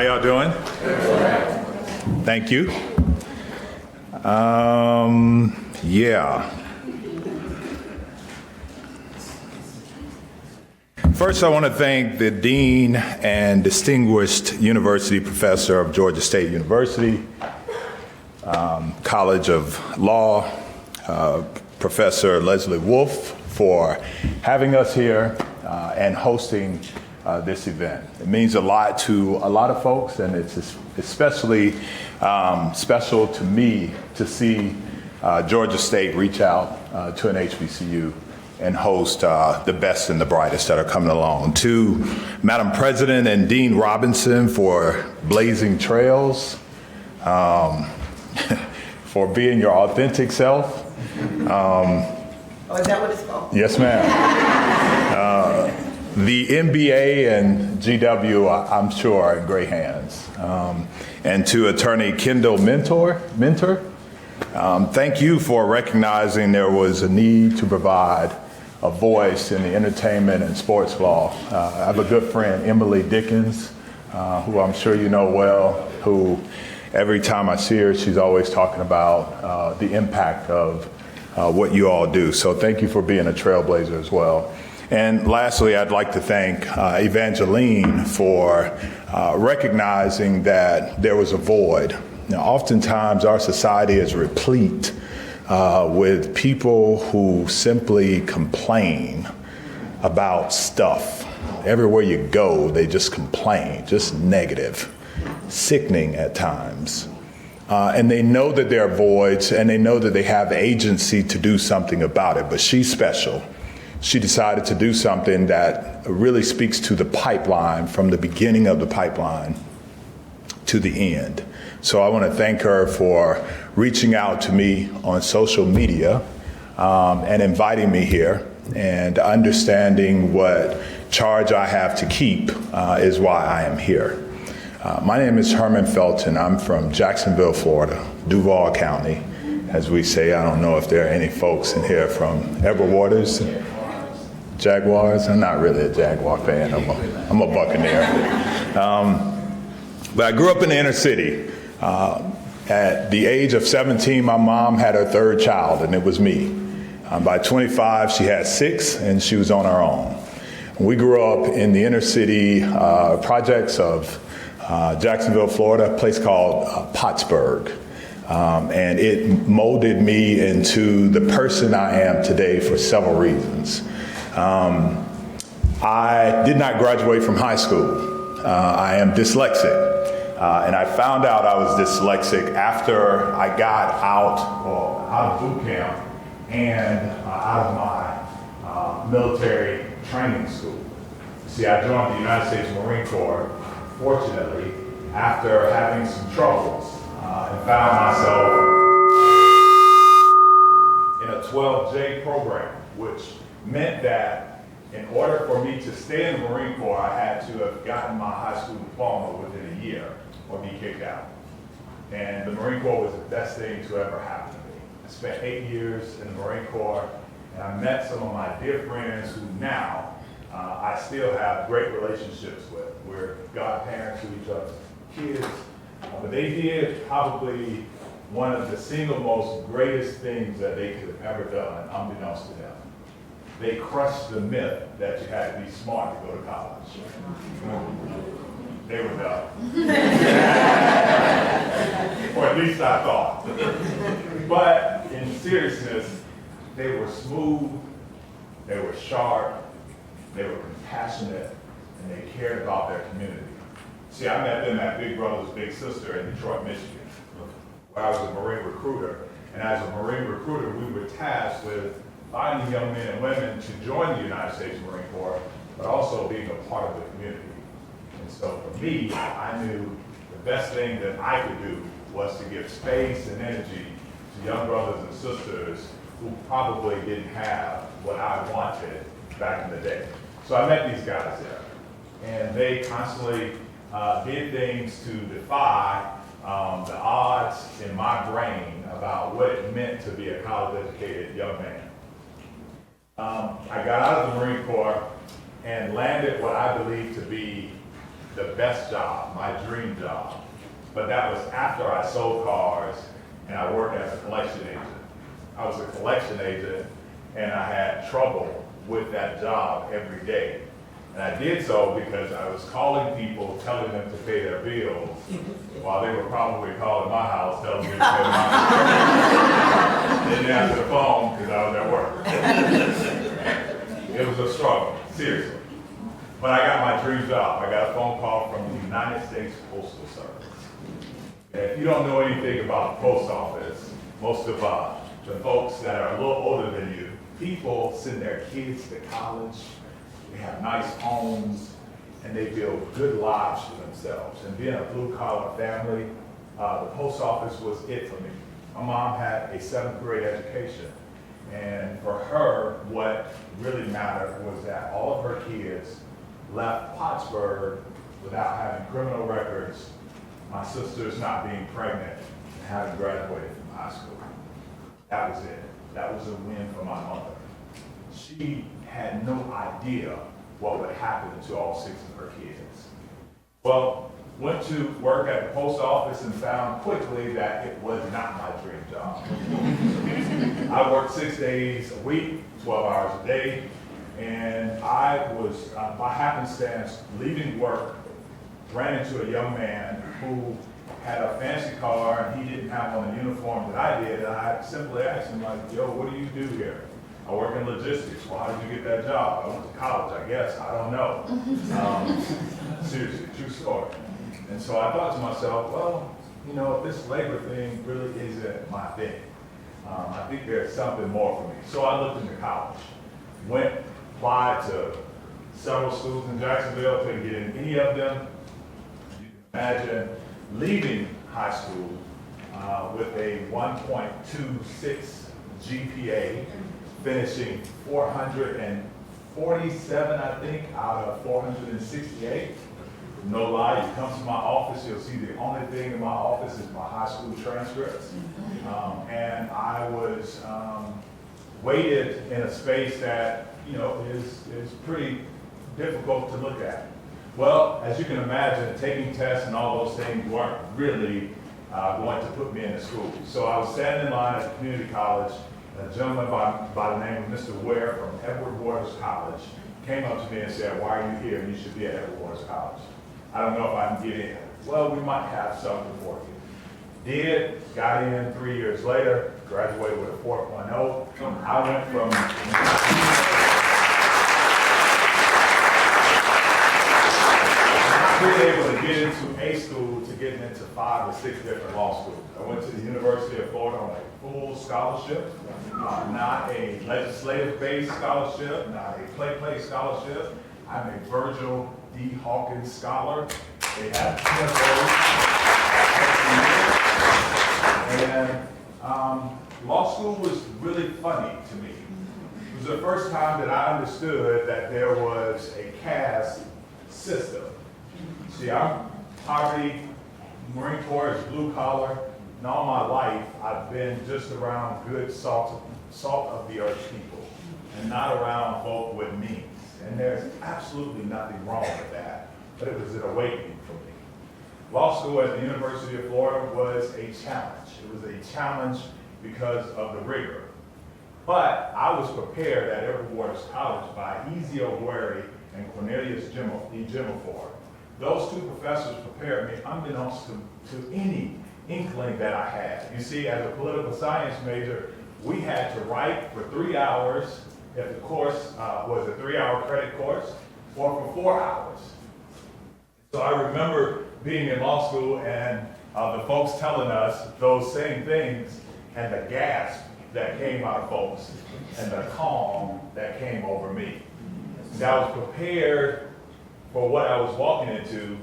How y'all doing? Thank you. Yeah. First, I want to thank the Dean and Distinguished University Professor of Georgia State University, College of Law, Professor Leslie Wolf, for having us here and hosting this event. It means a lot to a lot of folks, and it's especially special to me to see Georgia State reach out to an HBCU and host the best and the brightest that are coming along. To Madam President and Dean Robinson for blazing trails, for being your authentic self. Oh, is that what it's called? Yes, ma'am. The MBA and GW, I'm sure, are in great hands. And to Attorney Kendall Mentor, thank you for recognizing there was a need to provide a voice in the entertainment and sports law. I have a good friend, Emily Dickens, who I'm sure you know well, who every time I see her, she's always talking about the impact of what you all do. So thank you for being a trailblazer as well. And lastly, I'd like to thank Evangeline for recognizing that there was a void. Now, oftentimes our society is replete with people who simply complain about stuff. Everywhere you go, they just complain, just negative, sickening at times. And they know that there are voids, and they know that they have agency to do something about it, but she's special. She decided to do something that really speaks to the pipeline, from the beginning of the pipeline to the end. So I want to thank her for reaching out to me on social media and inviting me here, and understanding what charge I have to keep is why I am here. My name is Herman Felton. I'm from Jacksonville, Florida, Duval County, as we say. I don't know if there are any folks in here from Edward Waters. Jaguars? I'm not really a Jaguar fan. I'm a Buccaneer. But I grew up in the inner city. At the age of 17, my mom had her third child, and it was me. By 25, she had 6, and she was on her own. We grew up in the inner city projects of Jacksonville, Florida, a place called Pottsburg. And it molded me into the person I am today for several reasons. I did not graduate from high school. I am dyslexic. And I found out I was dyslexic after I got out of boot camp and out of my military training school. See, I joined the United States Marine Corps, fortunately, after having some troubles, and found myself in a 12J program, which meant that in order for me to stay in the Marine Corps, I had to have gotten my high school diploma within a year or be kicked out. And the Marine Corps was the best thing to ever happen to me. I spent 8 years in the Marine Corps, and I met some of my dear friends who now I still have great relationships with. We're godparents to each other's kids. But they did probably one of the single most greatest things that they could have ever done, unbeknownst to them. They crushed the myth that you had to be smart to go to college. They were dumb. Or at least I thought. But in seriousness, they were smooth, they were sharp, they were compassionate, and they cared about their community. See, I met them at Big Brother's Big Sister in Detroit, Michigan, where I was a Marine recruiter. And as a Marine recruiter, we were tasked with finding young men and women to join the United States Marine Corps, but also being a part of the community. And so for me, I knew the best thing that I could do was to give space and energy to young brothers and sisters who probably didn't have what I wanted back in the day. So I met these guys there, and they constantly did things to defy the odds in my brain about what it meant to be a college-educated young man. I got out of the Marine Corps and landed what I believe to be the best job, my dream job. But that was after I sold cars and I worked as a collection agent. I was a collection agent and I had trouble with that job every day. And I did so because I was calling people, telling them to pay their bills, while they were probably calling my house, telling me to pay mine. Didn't answer the phone because I was at work. It was a struggle, seriously. But I got my dream job. I got a phone call from the United States Postal Service. And if you don't know anything about the post office, most of the folks that are a little older than you, people send their kids to college, they have nice homes, and they build good lives for themselves. And being a blue-collar family, the post office was it for me. My mom had a 7th grade education, and for her, what really mattered was that all of her kids left Pottsburgh without having criminal records, my sisters not being pregnant, and having graduated from high school. That was it. That was a win for my mother. She had no idea what would happen to all 6 of her kids. Well, went to work at the post office and found quickly that it was not my dream job. I worked 6 days a week, 12 hours a day, and I was, by happenstance, leaving work, ran into a young man who had a fancy car and he didn't have on the uniform that I did, and I simply asked him, like, yo, what do you do here? I work in logistics. Well, how did you get that job? I went to college, I guess. I don't know. Seriously, true story. And so I thought to myself, well, you know, this labor thing really isn't my thing. I think there's something more for me. So I looked into college. Went, applied to several schools in Jacksonville, couldn't get in any of them. You can imagine leaving high school with a 1.26 GPA, finishing 447, I think, out of 468. No lie, you come to my office, you'll see the only thing in my office is my high school transcripts. And I was weighted in a space that, you know, is pretty difficult to look at. Well, as you can imagine, taking tests and all those things weren't really going to put me into school. So I was standing in line at the community college. A gentleman by the name of Mr. Ware from Edward Waters College came up to me and said, why are you here? You should be at Edward Waters College. I don't know if I can get in. Well, we might have something for you. Did, got in 3 years later, graduated with a 4.0. I went from not being able to get into a school to getting into 5 or 6 different law schools. I went to the University of Florida on a full scholarship, not a legislative-based scholarship, not a play scholarship. I'm a Virgil D. Hawkins Scholar. They have 10 of those. And law school was really funny to me. It was the first time that I understood that there was a caste system. See, I'm poverty, Marine Corps is blue collar, and all my life I've been just around good salt of the earth people, and not around folk with means. And there's absolutely nothing wrong with that, but it was an awakening for me. Law school at the University of Florida was a challenge. It was a challenge because of the rigor. But I was prepared at Edward Waters College by Ezio Guerri and Cornelius Ejiofor. Those 2 professors prepared me unbeknownst to any inkling that I had. You see, as a political science major, we had to write for 3 hours if the course was a 3-hour credit course, or for 4 hours. So I remember being in law school and the folks telling us those same things, and the gasp that came out of folks, and the calm that came over me. And I was prepared for what I was walking into,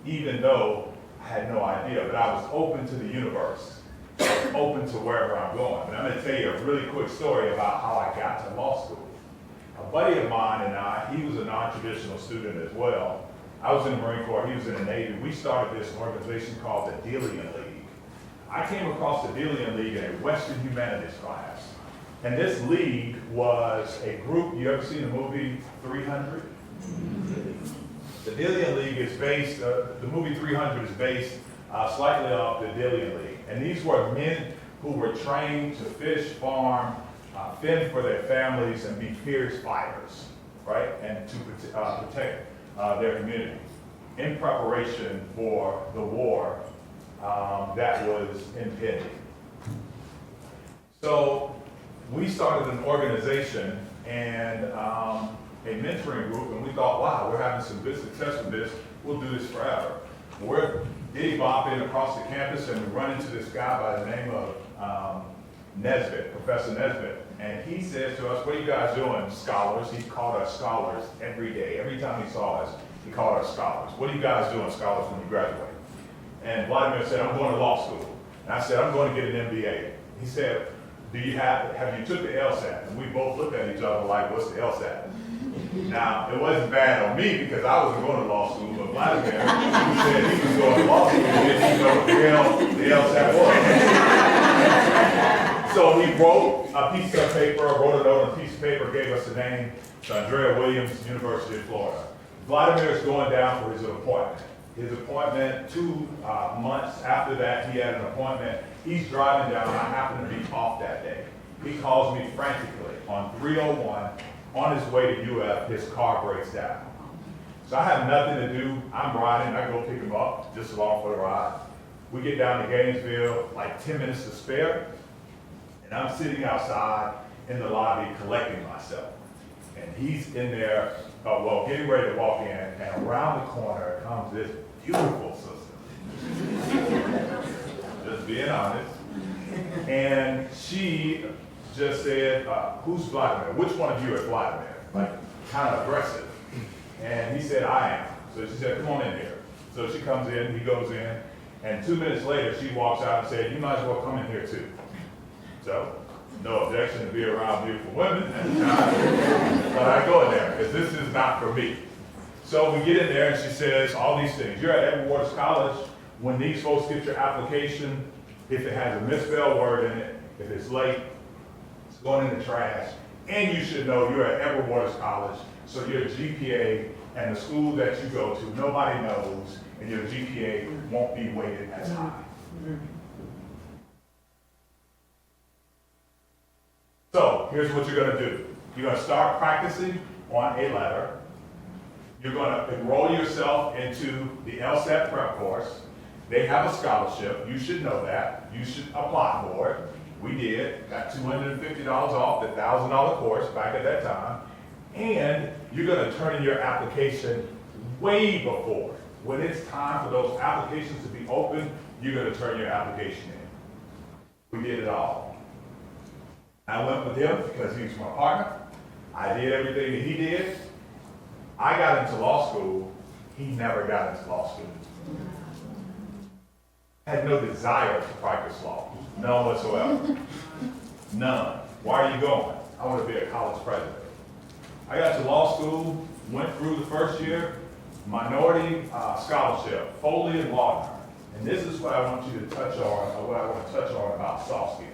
even though I had no idea, but I was open to the universe. I was open to wherever I'm going. But I'm going to tell you a really quick story about how I got to law school. A buddy of mine and I, he was a non-traditional student as well. I was in the Marine Corps, he was in the Navy. We started this organization called the Delian League. I came across the Delian League in a Western Humanities class. And this league was a group, you ever seen the movie 300? The Dillian League is based, the movie 300 is based slightly off the Dillian League. And these were men who were trained to fish, farm, fend for their families, and be fierce fighters, right? And to protect their community in preparation for the war that was impending. So we started an organization and a mentoring group, and we thought, wow, we're having some good success with this. We'll do this forever. We're diddy-bopping across the campus, and we run into this guy by the name of Nesbitt, Professor Nesbitt. And he says to us, what are you guys doing, scholars? He called us scholars every day. Every time he saw us, he called us scholars. What are you guys doing, scholars, when you graduate? And Vladimir said, I'm going to law school. And I said, I'm going to get an MBA. He said, have you took the LSAT? And we both looked at each other like, what's the LSAT? Now, it wasn't bad on me because I wasn't going to law school, but Vladimir, he said he was going to law school and didn't know what the hell the LSAT was. So he wrote a piece of paper, wrote a note on a piece of paper, gave us the name, it's Andrea Williams, University of Florida. Vladimir is going down for his appointment. His appointment, 2 months after that, he had an appointment. He's driving down, I happen to be off that day. He calls me frantically on 301, on his way to UF, his car breaks down. So I have nothing to do, I'm riding, I go pick him up, just along for the ride. We get down to Gainesville, like 10 minutes to spare, and I'm sitting outside in the lobby collecting myself. And he's in there, getting ready to walk in, and around the corner comes this beautiful sister. Just being honest. And she just said, who's Vladimir? Which one of you is Vladimir? Like, kind of aggressive. And he said, I am. So she said, come on in here. So she comes in, he goes in, and 2 minutes later, she walks out and said, you might as well come in here too. So, no objection to be around beautiful women at the time, but I go in there because this is not for me. So we get in there and she says all these things. You're at Edward Waters College. When these folks get your application, if it has a misspelled word in it, if it's late, it's going in the trash. And you should know you're at Edward Waters College, so your GPA and the school that you go to, nobody knows, and your GPA won't be weighted as high. So here's what you're going to do. You're going to start practicing on a letter. You're going to enroll yourself into the LSAT prep course. They have a scholarship. You should know that. You should apply for it. We did. Got $250 off the $1,000 course back at that time. And you're going to turn in your application way before. When it's time for those applications to be open, you're going to turn your application in. We did it all. I went with him because he was my partner. I did everything that he did. I got into law school. He never got into law school. Had no desire to practice law. None whatsoever. None. Why are you going? I want to be a college president. I got to law school, went through the first year, minority scholarship, Foley and Laudner. And this is what I want you to touch on, or what I want to touch on about soft skills.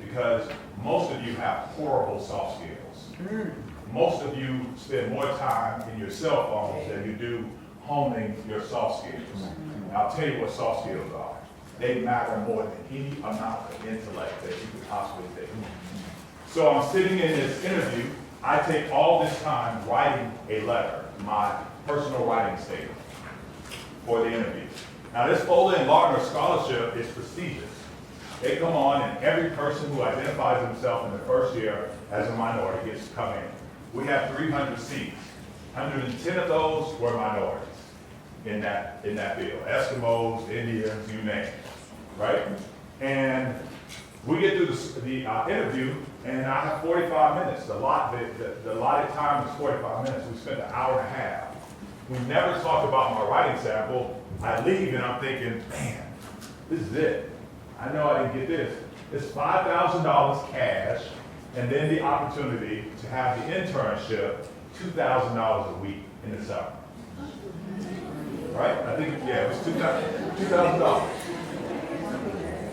Because most of you have horrible soft skills. Most of you spend more time in your cell phones than you do honing your soft skills. And I'll tell you what soft skills are. They matter more than any amount of intellect that you could possibly take. So I'm sitting in this interview. I take all this time writing a letter, my personal writing statement for the interview. Now this Foley and Laudner scholarship is prestigious. They come on, and every person who identifies himself in the first year as a minority gets to come in. We have 300 seats. 110 of those were minorities in that field. Eskimos, Indians, you name it, right? And we get through the interview, and I have 45 minutes. The allotted time is 45 minutes. We spent an hour and a half. We never talked about my writing sample. I leave, and I'm thinking, man, this is it. I know I didn't get this. It's $5,000 cash, and then the opportunity to have the internship, $2,000 a week in the summer. Right? I think, yeah, it was $2,000.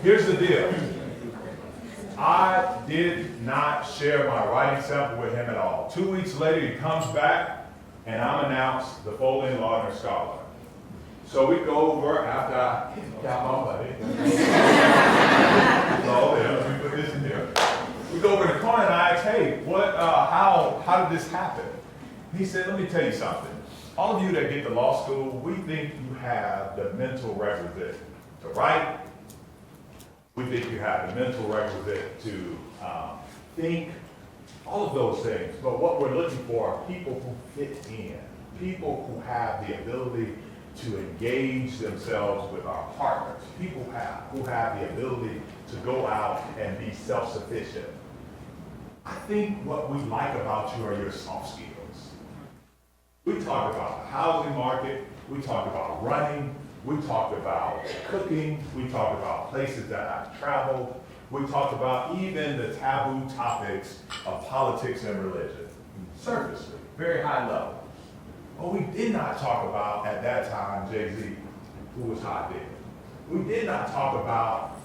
Here's the deal. I did not share my writing sample with him at all. 2 weeks later, he comes back, and I'm announced the Foley Lardner Scholar. So we go over after I got my buddy. So yeah, let me put this in here. We go over in the corner and I ask, hey, how did this happen? He said, let me tell you something. All of you that get to law school, we think you have the mental requisite to write. We think you have the mental requisite to think, all of those things. But what we're looking for are people who fit in, people who have the ability to engage themselves with our partners, people who have the ability to go out and be self-sufficient. I think what we like about you are your soft skills. We talk about the housing market, we talk about running, we talk about cooking, we talk about places that I've traveled, we talk about even the taboo topics of politics and religion. Surfacely, very high level. But we did not talk about, at that time, Jay-Z, who was hot then. We did not talk about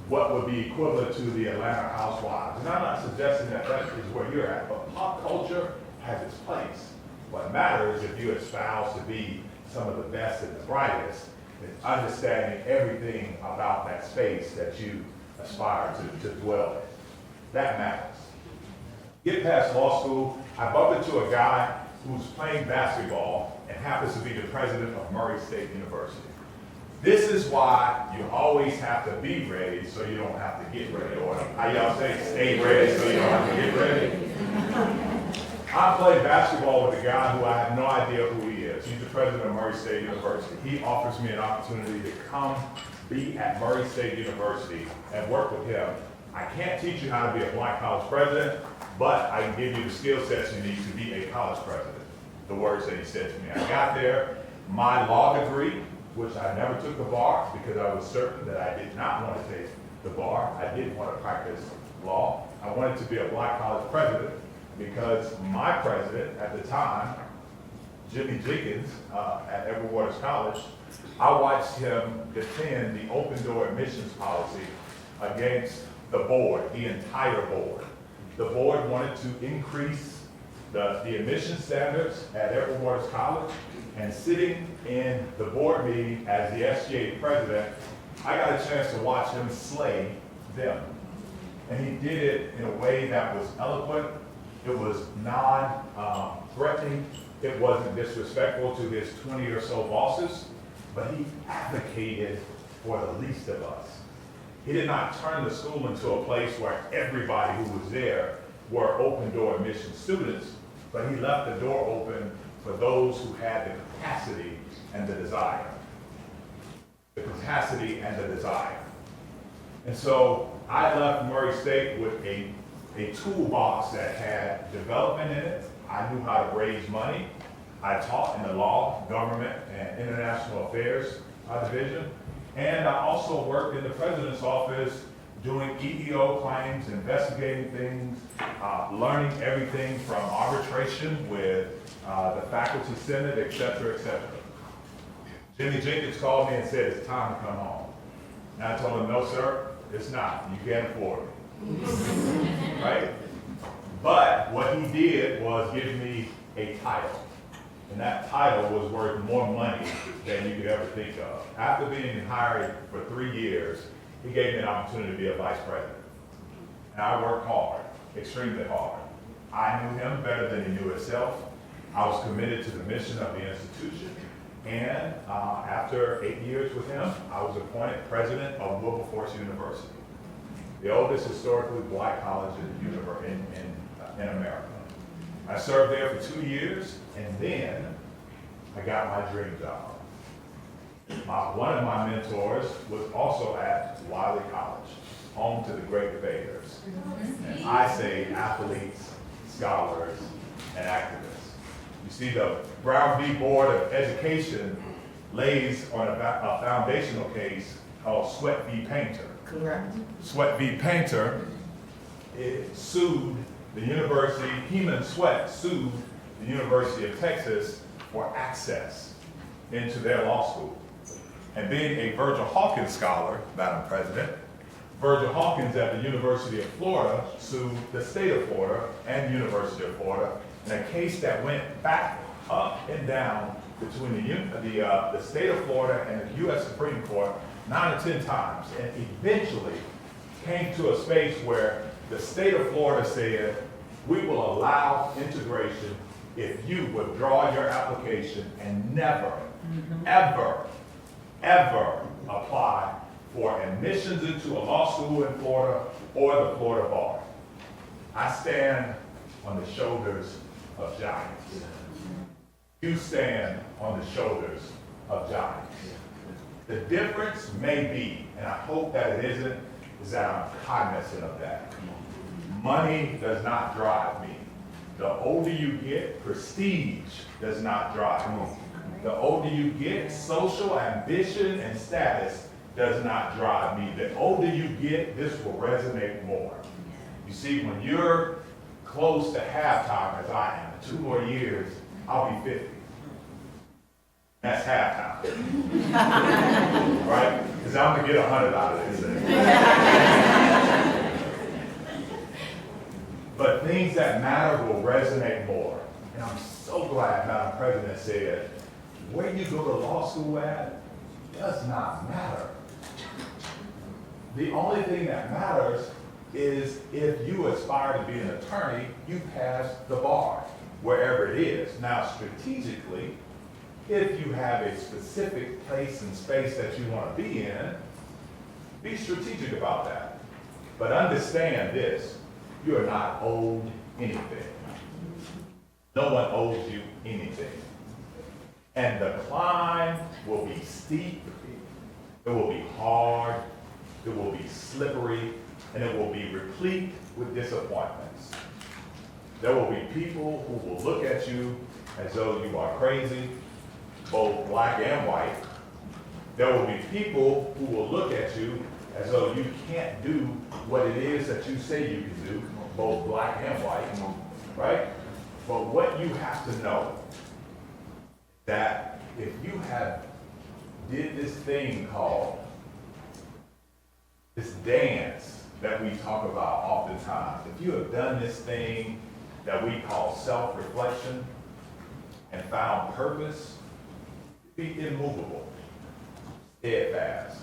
what would be equivalent to the Atlanta Housewives. And I'm not suggesting that that is where you're at, but pop culture has its place. What matters if you espouse to be some of the best and the brightest is understanding everything about that space that you aspire to dwell in. That matters. Get past law school, I bump into a guy who's playing basketball and happens to be the president of Murray State University. This is why you always have to be ready so you don't have to get ready. Or how y'all say, stay ready so you don't have to get ready. I played basketball with a guy who I have no idea who he is. He's the president of Murray State University. He offers me an opportunity to come be at Murray State University and work with him. I can't teach you how to be a black college president, but I can give you the skill sets you need to be a college president. The words that he said to me. I got there, my law degree, which I never took the bar because I was certain that I did not want to take the bar. I didn't want to practice law. I wanted to be a black college president because my president at the time, Jimmy Jenkins at Edward Waters College, I watched him defend the open door admissions policy against the board, the entire board. The board wanted to increase the admission standards at Edward Waters College, and sitting in the board meeting as the SGA president, I got a chance to watch him slay them. And he did it in a way that was eloquent, it was non-threatening, it wasn't disrespectful to his 20 or so bosses, but he advocated for the least of us. He did not turn the school into a place where everybody who was there were open door admission students, but he left the door open for those who had the capacity and the desire. The capacity and the desire. And so I left Murray State with a toolbox that had development in it. I knew how to raise money. I taught in the law, government, and international affairs division. And I also worked in the president's office doing EEO claims, investigating things, learning everything from arbitration with the faculty senate, et cetera, et cetera. Jimmy Jenkins called me and said, it's time to come home. And I told him, no, sir, it's not. You can't afford me. Right? But what he did was give me a title. And that title was worth more money than you could ever think of. After being hired for 3 years, he gave me an opportunity to be a vice president. And I worked hard, extremely hard. I knew him better than he knew himself. I was committed to the mission of the institution. And after 8 years with him, I was appointed president of Wilberforce University, the oldest historically black college in America. I served there for 2 years, and then I got my dream job. One of my mentors was also at Wiley College, home to the great debaters. And I say athletes, scholars, and activists. You see, the Brown v. Board of Education lays on a foundational case called Sweat v. Painter. Correct. Sweat v. Painter sued the university, Heman Sweat sued the University of Texas for access into their law school. And being a Virgil Hawkins scholar, Madam President, Virgil Hawkins at the University of Florida sued the state of Florida and University of Florida in a case that went back up and down between the state of Florida and the U.S. Supreme Court 9 or 10 times, and eventually came to a space where the state of Florida said, we will allow integration if you withdraw your application and never, ever, ever apply for admissions into a law school in Florida or the Florida bar. I stand on the shoulders of giants. You stand on the shoulders of giants. The difference may be, and I hope that it isn't, is that I'm cognizant of that. Money does not drive me. The older you get, prestige does not drive me. The older you get, social ambition and status does not drive me. The older you get, this will resonate more. You see, when you're close to halftime, as I am, in 2 more years, I'll be 50. That's halftime. Right? Because I'm going to get 100 out of this thing. But things that matter will resonate more. And I'm so glad Madam President said, where you go to law school at does not matter. The only thing that matters is if you aspire to be an attorney, you pass the bar, wherever it is. Now, strategically, if you have a specific place and space that you want to be in, be strategic about that. But understand this, you are not owed anything. No one owes you anything. And the climb will be steep, it will be hard, it will be slippery, and it will be replete with disappointments. There will be people who will look at you as though you are crazy, both black and white. There will be people who will look at you as though you can't do what it is that you say you can do, both black and white, right? But what you have to know, that if you have did this thing called, this dance that we talk about oftentimes, if you have done this thing that we call self-reflection and found purpose, be immovable, steadfast,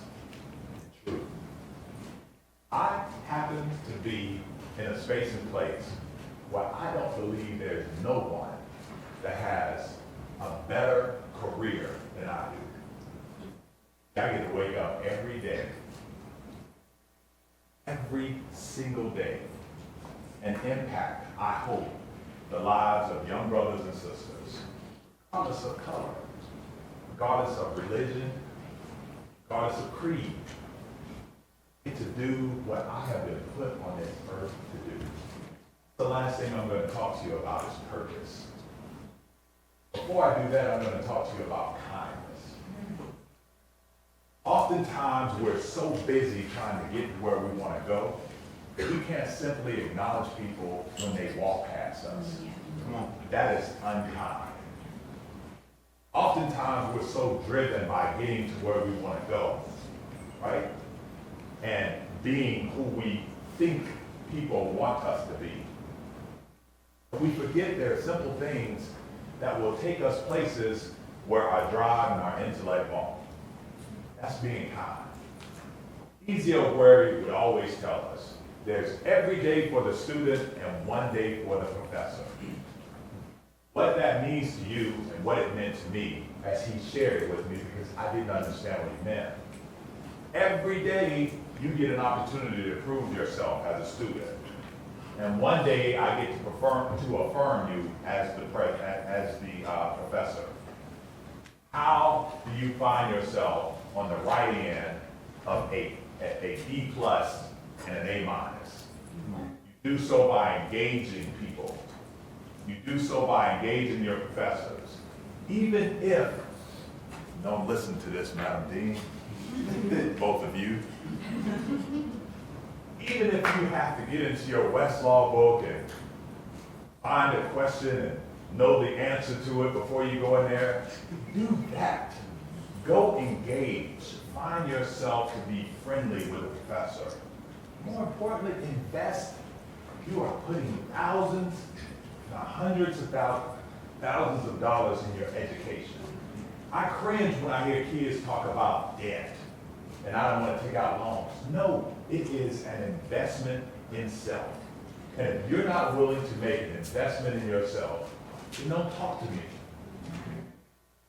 and true. I happen to be in a space and place where I don't believe there's no one that has a better career than I do. I get to wake up every day, every single day, and impact, I hope, the lives of young brothers and sisters, regardless of color, regardless of religion, regardless of creed. I get to do what I have been put on this earth to do. The last thing I'm going to talk to you about is purpose. Before I do that, I'm going to talk to you about kindness. Oftentimes, we're so busy trying to get to where we want to go that we can't simply acknowledge people when they walk past us. That is unkind. Oftentimes, we're so driven by getting to where we want to go, right? And being who we think people want us to be. We forget there are simple things that will take us places where our drive and our intellect won't. That's being kind. E.Z.O. Worry would always tell us, there's every day for the student and one day for the professor. What that means to you and what it meant to me as he shared it with me, because I didn't understand what he meant. Every day you get an opportunity to prove yourself as a student. And one day I get to affirm you as the professor. How do you find yourself on the right end of a B+ and an A-? You do so by engaging people. You do so by engaging your professors. Even if, don't listen to this, Madam Dean, both of you. Even if you have to get into your Westlaw book and find a question and know the answer to it before you go in there, do that. Go engage. Find yourself to be friendly with a professor. More importantly, invest. You are putting thousands, not hundreds of thousands, thousands of dollars in your education. I cringe when I hear kids talk about debt, and I don't want to take out loans. No, it is an investment in self. And if you're not willing to make an investment in yourself, then don't talk to me.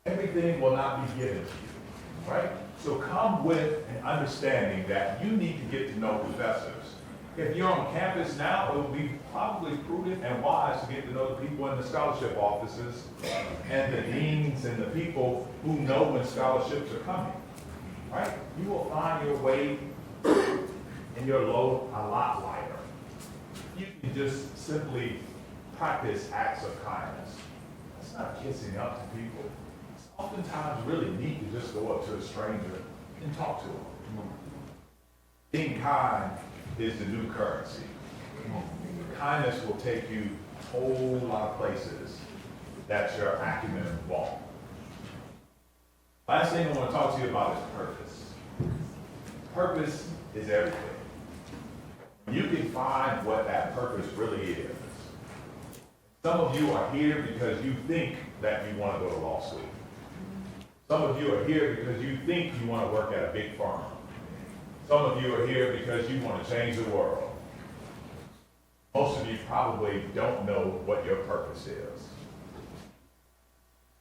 Everything will not be given to you, right? So come with an understanding that you need to get to know professors. If you're on campus now, it would be probably prudent and wise to get to know the people in the scholarship offices and the deans and the people who know when scholarships are coming, right? You will find your way and your load a lot lighter. You can just simply practice acts of kindness. That's not kissing up to people. It's oftentimes really neat to just go up to a stranger and talk to them. Being kind is the new currency. Kindness will take you a whole lot of places that your acumen won't. Last thing I want to talk to you about is purpose. Purpose is everything. You can find what that purpose really is. Some of you are here because you think that you want to go to law school. Some of you are here because you think you want to work at a big firm. Some of you are here because you want to change the world. Most of you probably don't know what your purpose is.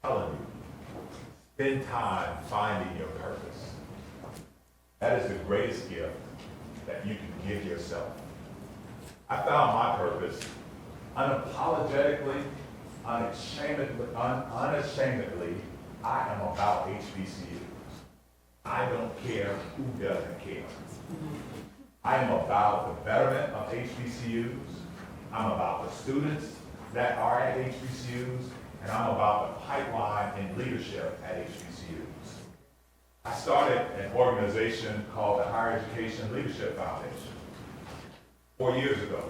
I'm telling you, spend time finding your purpose. That is the greatest gift that you can give yourself. I found my purpose unapologetically, unashamedly, I am about HBCUs. I don't care who doesn't care. I am about the betterment of HBCUs. I'm about the students that are at HBCUs, and I'm about the pipeline and leadership at HBCUs. I started an organization called the Higher Education Leadership Foundation 4 years ago.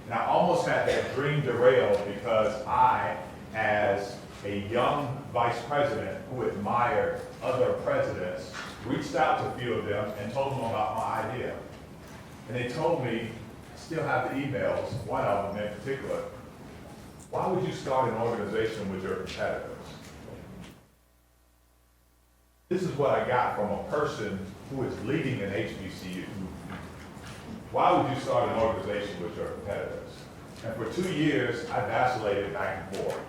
And I almost had that dream derailed because I, as a young vice president who admired other presidents, reached out to a few of them and told them about my idea. And they told me, I still have the emails, one of them in particular, why would you start an organization with your competitors? This is what I got from a person who is leading an HBCU. Why would you start an organization with your competitors? And for 2 years, I vacillated back and forth.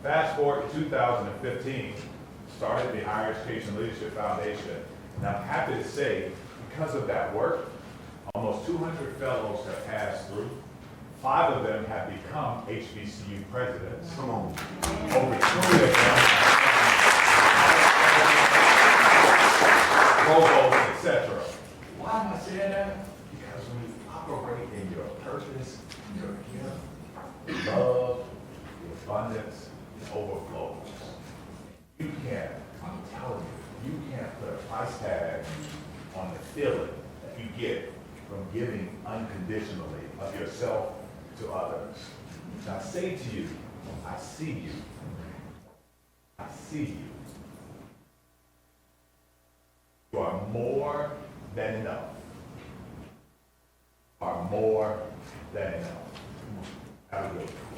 Fast forward to 2015, started the Higher Education Leadership Foundation, and I'm happy to say, because of that work, almost 200 fellows have passed through. 5 of them have become HBCU presidents. Come on. Over 2 of them, provosts, etc. Why am I saying that? Because when you operate in your purpose, your gift, love, the abundance, overflows. You can't, I'm telling you, you can't put a price tag on the feeling that you get from giving unconditionally of yourself to others. And I say to you, I see you. I see you. You are more than enough. You are more than enough. Have a good one.